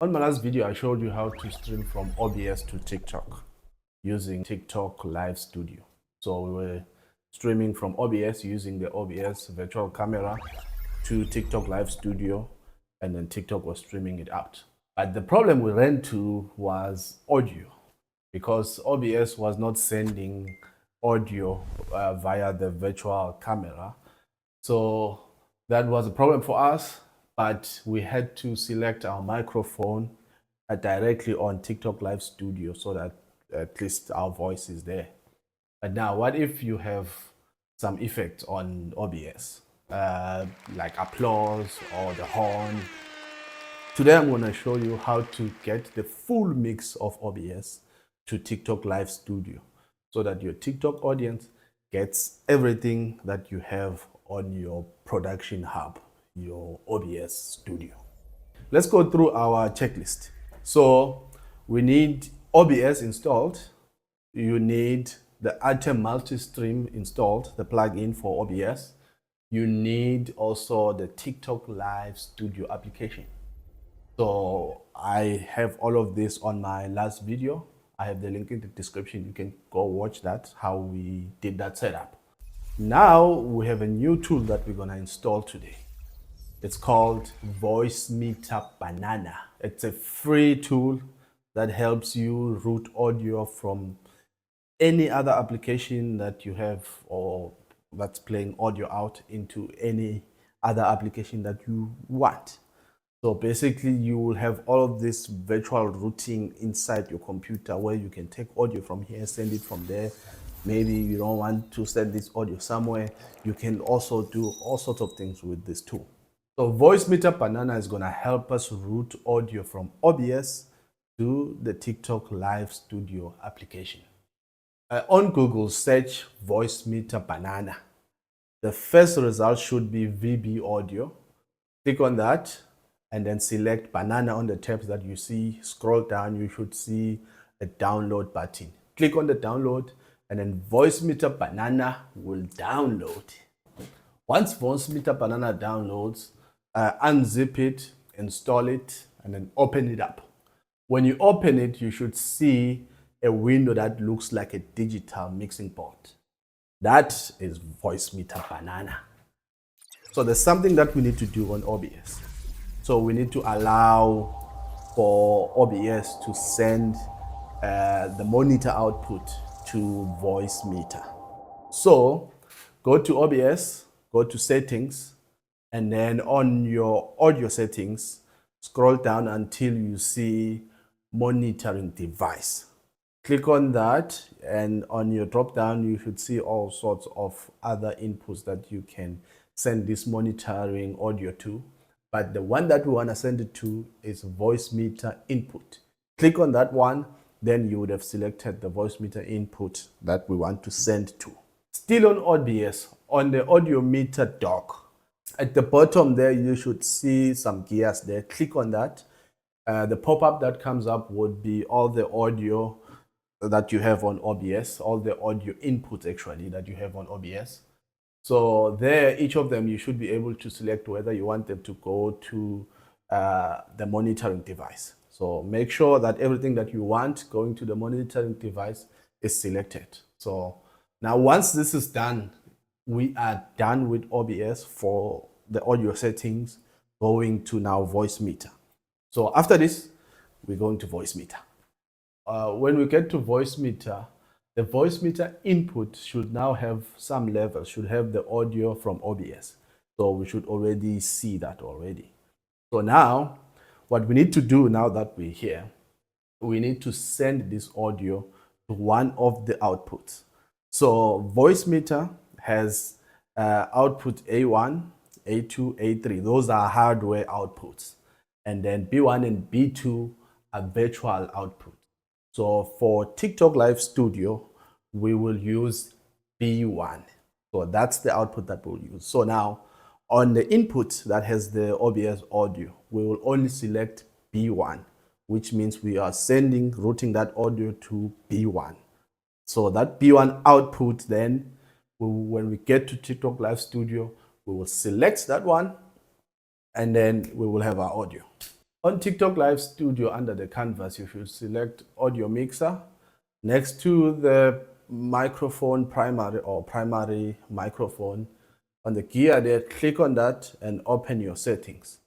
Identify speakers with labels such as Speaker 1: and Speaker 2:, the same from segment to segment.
Speaker 1: On my last video, I showed you how to stream from OBS to TikTok using TikTok Live Studio. So we were streaming from OBS using the OBS virtual camera to TikTok Live Studio, and then TikTok was streaming it out. But the problem we ran into was audio, because OBS was not sending audio via the virtual camera. So that was a problem for us, but we had to select our microphone directly on TikTok Live Studio so that at least our voice is there. But now, what if you have some effect on OBS, like applause or the horn? Today, I'm going to show you how to get the full mix of OBS to TikTok Live Studio so that your TikTok audience gets everything that you have on your production hub, your OBS studio. Let's go through our checklist. So we need OBS installed. You need the Atem multi-stream installed, the plugin for OBS. You need also the TikTok Live Studio application. So I have all of this on my last video. I have the link in the description. You can go watch that, how we did that setup. Now we have a new tool that we're gonna install today. It's called Voicemeeter Banana. It's a free tool that helps you route audio from any other application that you have or that's playing audio out into any other application that you want. So basically you will have all of this virtual routing inside your computer where you can take audio from here, send it from there. Maybe you don't want to send this audio somewhere. You can also do all sorts of things with this tool. So Voicemeeter Banana is going to help us route audio from OBS to the TikTok Live Studio application. On Google, search Voicemeeter Banana. The first result should be VB Audio. Click on that and then select Banana on the tabs that you see. Scroll down, you should see a download button. Click on the download and then Voicemeeter Banana will download. Once Voicemeeter Banana downloads, unzip it, install it, and then open it up. When you open it, you should see a window that looks like a digital mixing board. That is Voicemeeter Banana. So there's something that we need to do on OBS. So we need to allow for OBS to send the monitor output to Voicemeeter. So go to OBS, go to settings, and then on your audio settings, scroll down until you see monitoring device. Click on that, and on your drop down, you should see all sorts of other inputs that you can send this monitoring audio to. But the one that we want to send it to is Voicemeeter input. Click on that one, then you would have selected the Voicemeeter input that we want to send to. Still on OBS, on the audio meter dock, at the bottom there, you should see some gears there. Click on that. The pop-up that comes up would be all the audio that you have on OBS, all the audio inputs actually that you have on OBS. So there, each of them, you should be able to select whether you want them to go to the monitoring device. So make sure that everything that you want going to the monitoring device is selected. So now once this is done, we are done with OBS for the audio settings, going to now Voicemeeter. So after this, we're going to Voicemeeter. When we get to Voicemeeter, the Voicemeeter input should now have some level, should have the audio from OBS. So we should already see that already. So now, what we need to do now that we're here, we need to send this audio to one of the outputs. So Voicemeeter has output A1, A2, A3. Those are hardware outputs. And then B1 and B2 are virtual outputs. So for TikTok Live Studio, we will use B1. So that's the output that we'll use. So now on the input that has the OBS audio, we will only select B1, which means we are routing that audio to B1. So that B1 output then, when we get to TikTok Live Studio, we will select that one, and then we will have our audio. On TikTok Live Studio, under the canvas, you should select audio mixer. Next to the microphone, primary microphone, on the gear there, click on that and open your settings.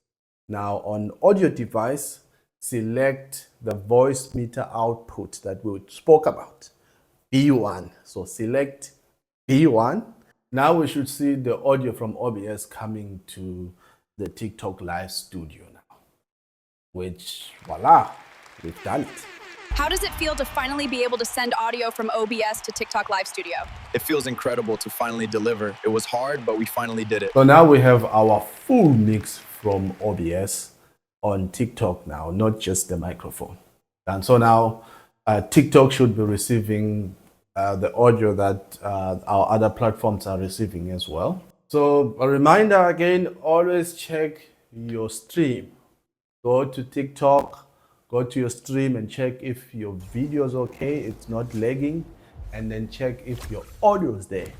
Speaker 1: Now on audio device, select the voice meter output that we spoke about, B1. So select B1. Now we should see the audio from OBS coming to the TikTok Live Studio now, which voila, we've done it.
Speaker 2: How does it feel to finally be able to send audio from OBS to TikTok Live Studio?
Speaker 3: It feels incredible to finally deliver. It was hard, but we finally did it.
Speaker 1: So now we have our full mix from OBS on TikTok now, not just the microphone. And so now TikTok should be receiving the audio that our other platforms are receiving as well. So a reminder again, always check your stream. Go to TikTok, go to your stream and check if your video is okay, it's not lagging, and then check if your audio is there,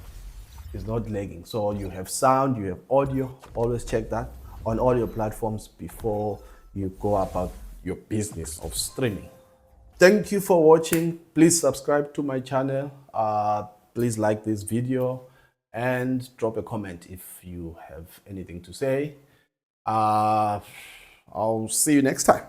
Speaker 1: it's not lagging. So you have sound, you have audio, always check that on all your platforms before you go about your business of streaming. Thank you for watching. Please subscribe to my channel. Please like this video and drop a comment if you have anything to say. I'll see you next time.